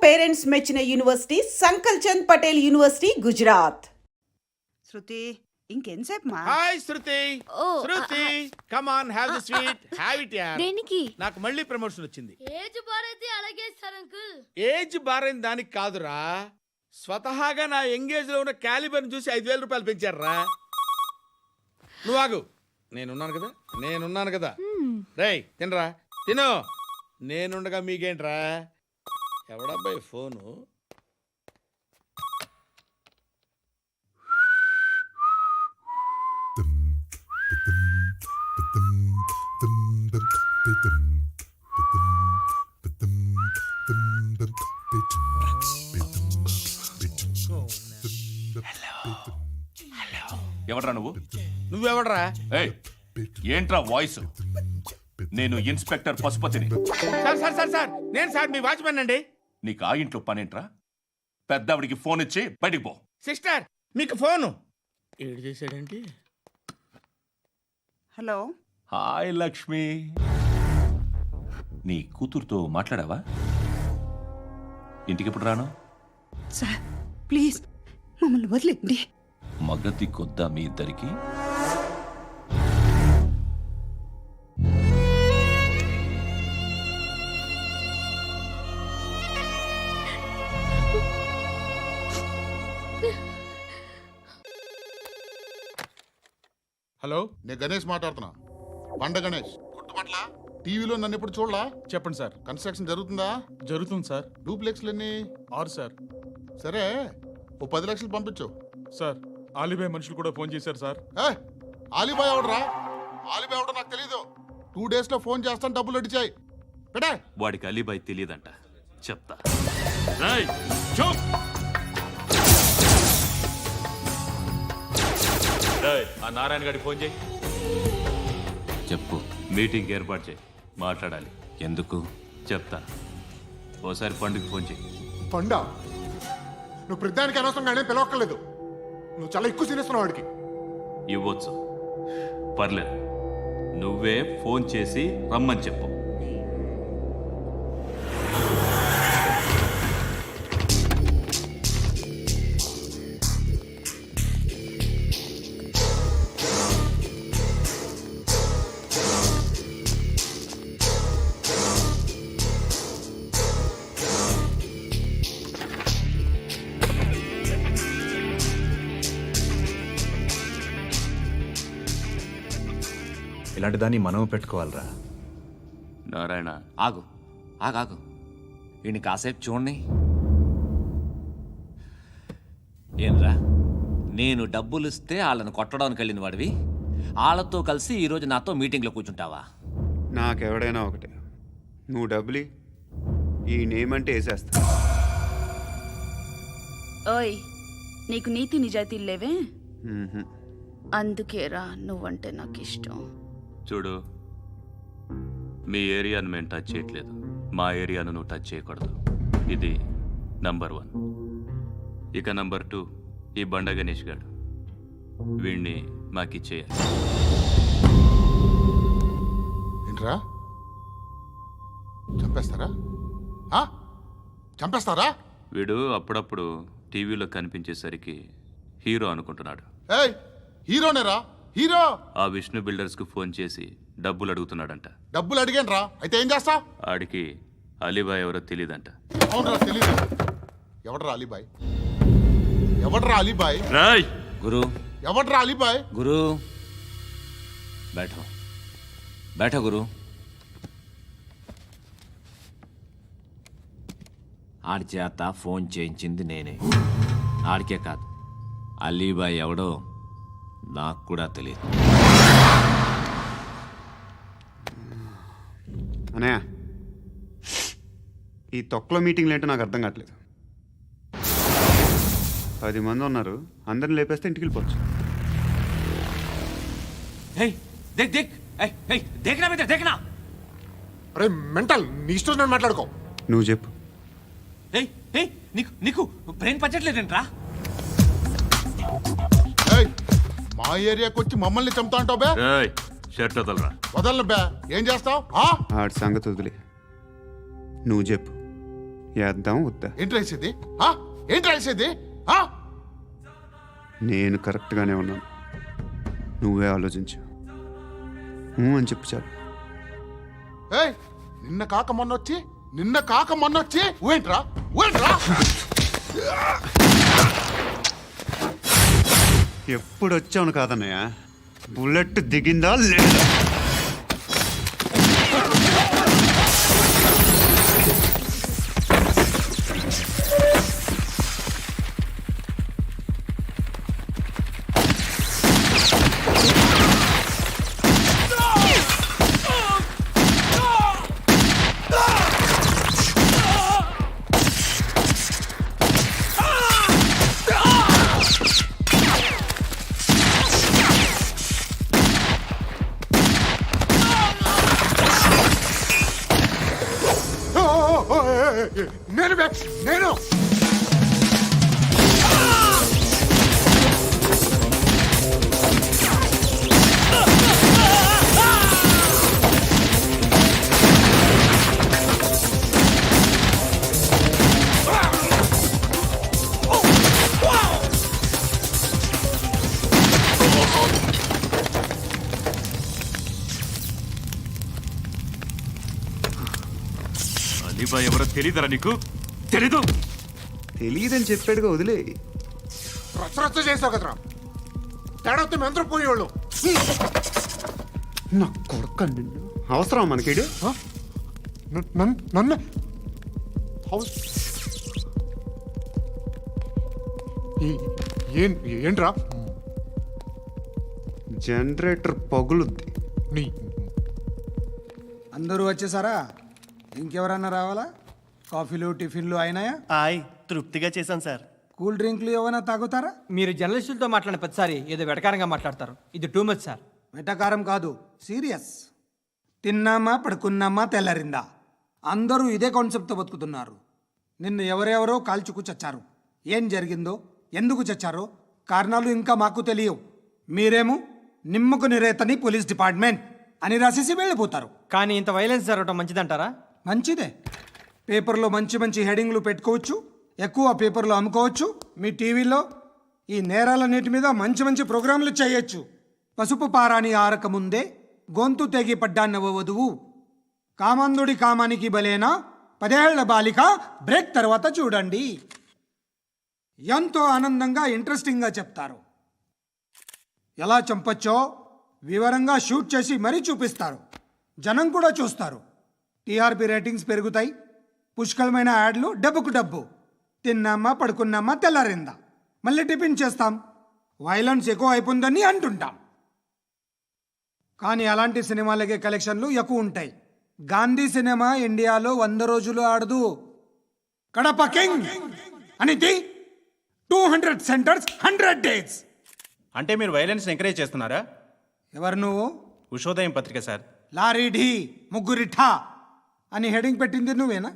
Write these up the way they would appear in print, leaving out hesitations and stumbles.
Parents మెచ్చిన university సంకల్ Chand Patel university Gujarat. శృతి ఇంకెంతసేపు మా hi Shruti. Shruti come on have the sweet have it యార్. దేనికి? నాకు మళ్ళీ ప్రమోషన్ వచ్చింది. ఏజ్ బారైతే అలాగే సార్ అంకుల్. ఏజ్ బారైన దానికి కాదురా, స్వతహాగా నా ఎంగేజ్ లో ఉన్న క్యాలిబర్ చూసి 5,000 రూపాయలు పెంచారా. నువ్వు ఆగు, నేనున్నాను కదా. రేయ్ తినరా, తిను. నేనుండగా మీకేంట్రా? ఎవడబ్బాయి ఫోను? ఎవడ్రా నువ్వు? నువ్వెవడరా? ఏయ్, ఏంట్రా వాయిస్? నేను ఇన్స్పెక్టర్ పశుపతిని. సార్ నేను సార్ మీ వాచ్మెన్ అండి. నీకు ఆ ఇంట్లో పనేంట్రా? పెద్దవిడికి ఫోన్ ఇచ్చి బయటికి పో. సిస్టర్ మీకు ఫోను. ఏడు చేశాడేంటి? హలో హాయ్ లక్ష్మి, నీ కూతురుతో మాట్లాడావా? ఇంటికి ఎప్పుడు రాను? సార్ ప్లీజ్ మమ్మల్ని వదిలేండి. మగతి కొద్దా మీ ఇద్దరికి? హలో, నేను గణేష్ మాట్లాడుతున్నా. బండ గణేష్ గుర్తుపట్ల? టీవీలో నన్ను ఎప్పుడు చూడలా? చెప్పండి సార్. కన్స్ట్రక్షన్ జరుగుతుందా? జరుగుతుంది సార్. డూప్లెక్స్లు ఎన్ని? 6 సార్. సరే, ఓ 10 లక్షలు పంపించు. సార్ ఆలిబాయ్ మనుషులు కూడా ఫోన్ చేశారు సార్. ఆలిబాయ్ ఎవడరా? ఆలిబాయ్ ఎవడో నాకు తెలీదు. 2 days లో ఫోన్ చేస్తాను, డబ్బులు అడిచాయి పెడే. వాడికి అలీబాయ్ తెలియదంట, చెప్తా. ఆ నారాయణ గారికి ఫోన్ చేయి. చెప్పు. మీటింగ్ ఏర్పాటు చేయి, మాట్లాడాలి. ఎందుకు? చెప్తా. ఓసారి పండుగ ఫోన్ చేయి. పండ నువ్వు ప్రతిదానికి అనవసరంగానే పిలవక్కర్లేదు. నువ్వు చాలా ఎక్కువ తినేస్తున్నావు వాడికి. ఇవ్వచ్చు, పర్లేదు. నువ్వే ఫోన్ చేసి రమ్మని చెప్పు. ఇలాంటి దాన్ని మనం పెట్టుకోవాలరా. నారాయణ ఆగు ఆగాగు, వీడిని కాసేపు చూడండి. ఏంరా, నేను డబ్బులు ఇస్తే వాళ్ళని కొట్టడానికి వెళ్ళిన వాడివి, వాళ్ళతో కలిసి ఈరోజు నాతో మీటింగ్లో కూర్చుంటావా? నాకెవడైనా ఒకటే, నువ్వు డబ్బులి ఈ నేమ్ అంటే వేసేస్తా. ఓయ్, నీకు నీతి నిజాయితీలు లేవే, అందుకేరా నువ్వంటే నాకు ఇష్టం. చూడు, మీ ఏరియాను మేము టచ్ చేయట్లేదు, మా ఏరియాను నువ్వు టచ్ చేయకూడదు. ఇది నంబర్ 1. ఇక నంబర్ 2, ఈ బండ గణేష్ గారు, వీణ్ణి మాకిచ్చేయాలి. ఏంట్రా, చంపేస్తారా? వీడు అప్పుడప్పుడు టీవీలో కనిపించేసరికి హీరో అనుకుంటున్నాడు. ఏయ్, హీరోనేరా, హీరో. ఆ విష్ణు బిల్డర్స్కు ఫోన్ చేసి డబ్బులు అడుగుతున్నాడంట. డబ్బులు అడిగాను, అయితే ఏం చేస్తా? ఆడికి అలీబాయ్ ఎవరో తెలియదంట. అవునరా, తెలీదు. ఎవడరా అలీబాయ్? ఎవడరా అలీబాయ్? రాయ్ గురు, ఎవడరా అలీబాయ్? గురు బైఠో బైఠో గురు. ఆడి చేత ఫోన్ చేయించింది నేనే. ఆడికే కాదు, అలీబాయ్ ఎవడో నాకు కూడా తెలియదు. అనయ్య, ఈ తొక్కలో మీటింగ్లు ఏంటో నాకు అర్థం కావట్లేదు. 10 మంది ఉన్నారు, అందరిని లేపేస్తే ఇంటికి వెళ్ళిపోవచ్చు. అరే మెంటల్, నీ ఇష్టం నేను మాట్లాడుకో. నువ్వు చెప్పు. నీకు బ్రెయిన్ పచ్చట్లేదంట్రా? మా ఏరియాకి వచ్చి మమ్మల్ని చంపుతా అంటావు బే? షర్ట్ వదలరా. వదలను బే. ఏం చేస్తావు? ఆడి సంగతి వదిలే, నువ్వు చెప్పు. వేద్దాం వద్దా? ఏంటి రాసేది ఏంటి రాసేది నేను కరెక్ట్గానే ఉన్నాను, నువ్వే ఆలోచించు. అని చెప్పు చాలు. ఏయ్ నిన్న కాక మొన్నొచ్చి ఊయంట్రా ఎప్పుడు వచ్చావును కాదన్నయ్య, బుల్లెట్ దిగిందా లేదా? నేను అలీబాయ్ ఎవరో తెలీదరా నీకు? తెలీదు? తెలియదని చెప్పాడుగా, వదిలే. రచ్చ చేసావు కదరా, తేడా వస్తే మెంతరం పోయేవాళ్ళు. నా కొడుకు నిన్ను అవసరం మనకిడు. నన్ను ఏంట్రా? జనరేటర్ పగులుద్ది. నీ అందరూ వచ్చేసారా? ఇంకెవరన్నా రావాలా? కాఫీలు టిఫిన్లు అయినాయా? తృప్తిగా చేశాను సార్. కూల్ డ్రింక్లు ఏమైనా తాగుతారా? మీరు జర్నలిస్టులతో మాట్లాడిన ప్రతిసారి ఏదో వెటకారంగా మాట్లాడతారు. ఇది టూ మచ్ సార్. వెటకారం కాదు, సీరియస్. తిన్నామా పడుకున్నామా తెల్లరిందా, అందరూ ఇదే కాన్సెప్ట్తో బతుకుతున్నారు. నిన్ను ఎవరెవరో కాల్చుకు చచ్చారు. ఏం జరిగిందో, ఎందుకు చచ్చారో కారణాలు ఇంకా మాకు తెలియవు. మీరేమో నిమ్మకు నిరేతని పోలీస్ డిపార్ట్మెంట్ అని రాసేసి వెళ్ళిపోతారు. కానీ ఇంత వైలెన్స్ జరగడం మంచిదంటారా? మంచిదే. పేపర్లో మంచి మంచి హెడింగ్లు పెట్టుకోవచ్చు, ఎక్కువ పేపర్లు అమ్ముకోవచ్చు. మీ టీవీలో ఈ నేరాలన్నిటి మీద మంచి మంచి ప్రోగ్రాంలు చేయొచ్చు. పసుపు పారాని ఆరక ముందే గొంతు తెగి పడ్డాన్నవ వధువు, కామందుడి కామానికి బలేనా 10 ఏళ్ల బాలిక బ్రేక్ తర్వాత చూడండి. ఎంతో ఆనందంగా ఇంట్రెస్టింగ్గా చెప్తారు. ఎలా చంపచ్చో వివరంగా షూట్ చేసి మరీ చూపిస్తారు. జనం కూడా చూస్తారు. టీఆర్పీ రేటింగ్స్ పెరుగుతాయి. పుష్కలమైన యాడ్లు, డబ్బుకు డబ్బు. తిన్నామా పడుకున్నామా తెల్లారిందా, మళ్ళీ టిఫిన్ చేస్తాం. వైలెన్స్ ఎక్కువ అయిపోయిందని అంటుంటాం. కానీ అలాంటి సినిమాలకే కలెక్షన్లు ఎక్కువ ఉంటాయి. గాంధీ సినిమా ఇండియాలో 100 రోజులు ఆడదు. కడప కింగ్ అనితి 200 సెంటర్స్ 100 డేస్. అంటే మీరు వైలెన్స్ ఎంకరేజ్ చేస్తున్నారా? ఎవరు నువ్వు? ఉషోదయం పత్రిక సార్. లారీ ఢీ ముగ్గురిఠా అని హెడింగ్ పెట్టింది నువ్వేనా?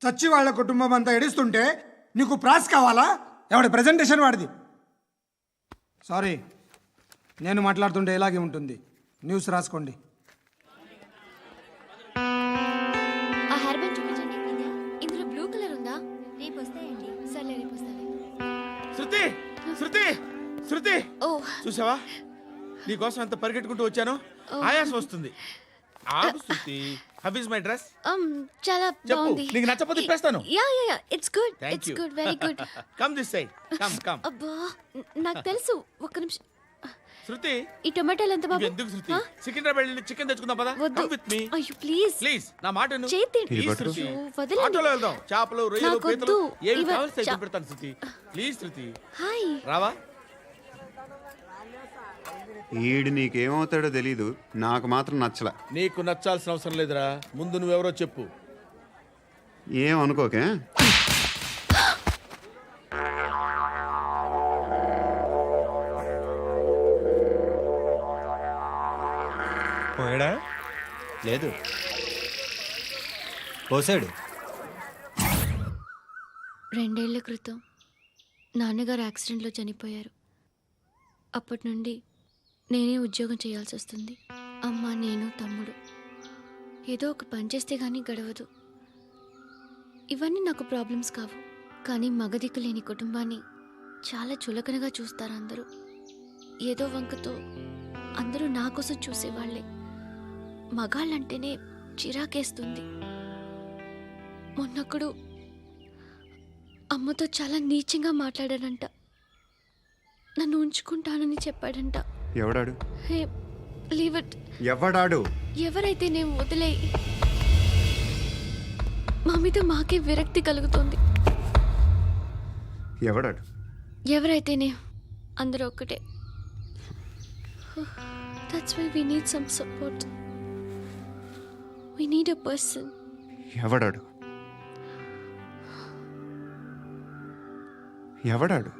చచ్చి వాళ్ళ కుటుంబం అంతా ఎడుస్తుంటే నీకు ప్రాస్ కావాలా? ఎవడి ప్రజెంటేషన్ వాడిది. సారీ, నేను మాట్లాడుతుంటే ఇలాగే ఉంటుంది. న్యూస్ రాసుకోండి. ఆ హెయిర్ బ్యాండ్ చూపించండి. ఇందులో బ్లూ కలర్ ఉందా? రేపు వస్తాయండి. సర్లే రేపు వస్తాను. శృతి శృతి శృతి, ఓ చూసావా నీకోసం ఎంత పరిగెట్టుకుంటూ వచ్చాను. ఆయాసం వస్తుంది. ఆగు Shruti. How is my dress? చాలా చెప్పు. బాగుంది. నీకు నచ్చకపోతే తిప్పేస్తాను. Yeah it's good. Thank it's you. Good, very good. Come this side. Come. అబ్బా, నాకు తెలుసు. ఒక్క నిమిషం. శృతి, ఈ టొమాటోలు ఎంత బాబు? ఎందుకు శృతి? సికింద్రాబాద్ వెళ్ళి చికెన్ తెచ్చుకుందాం పదా. వద్దు. కమ్ విత్ మీ అయ్యో ప్లీజ్ ప్లీజ్. నా మాట విను. చేతి ప్లీజ్ శృతి. అయ్యో, వదలండి. ఆటోలో వెళ్దాం. చేపలు, రొయ్యలు, నాకు పీతలు వద్దు. ఏమి ఇవ- కావాల్సి చా- పెడతాను శృతి. Please Shruti. హాయ్. రావా? ఈడు నీకేమవుతాడో తెలీదు, నాకు మాత్రం నచ్చలా. నీకు నచ్చాల్సిన అవసరం లేదురా. ముందు నువ్వెవరో చెప్పు. ఏమనుకోకే. పోయాడా? లేదు, పోసాడు. 2 ఏళ్ల క్రితం నాన్నగారు యాక్సిడెంట్లో చనిపోయారు. అప్పటి నుండి నేనే ఉద్యోగం చేయాల్సి వస్తుంది. అమ్మ, నేను, తమ్ముడు. ఏదో ఒక పని చేస్తే కానీ గడవదు. ఇవన్నీ నాకు ప్రాబ్లమ్స్ కావు, కానీ మగదిక్కు లేని కుటుంబాన్ని చాలా చులకనగా చూస్తారు అందరూ. ఏదో వంకతో అందరూ నా కోసం చూసేవాళ్లే. మగాళ్ళంటేనే చిరాకేస్తుంది. మొన్నప్పుడు అమ్మతో చాలా నీచంగా మాట్లాడాడంట. నన్ను ఉంచుకుంటానని చెప్పాడంట. ఎవడాడు? హే, లీవ్ ఇట్. ఎవడాడు? ఎవరైతే నేను వదిలేయి. మా మీద మాకే విరక్తి కలుగుతుంది. ఎవడాడు? ఎవరైతేనే అందరూ ఒక్కటే. That's why we need some support. We need a person. ఎవడాడు? ఎవడాడు?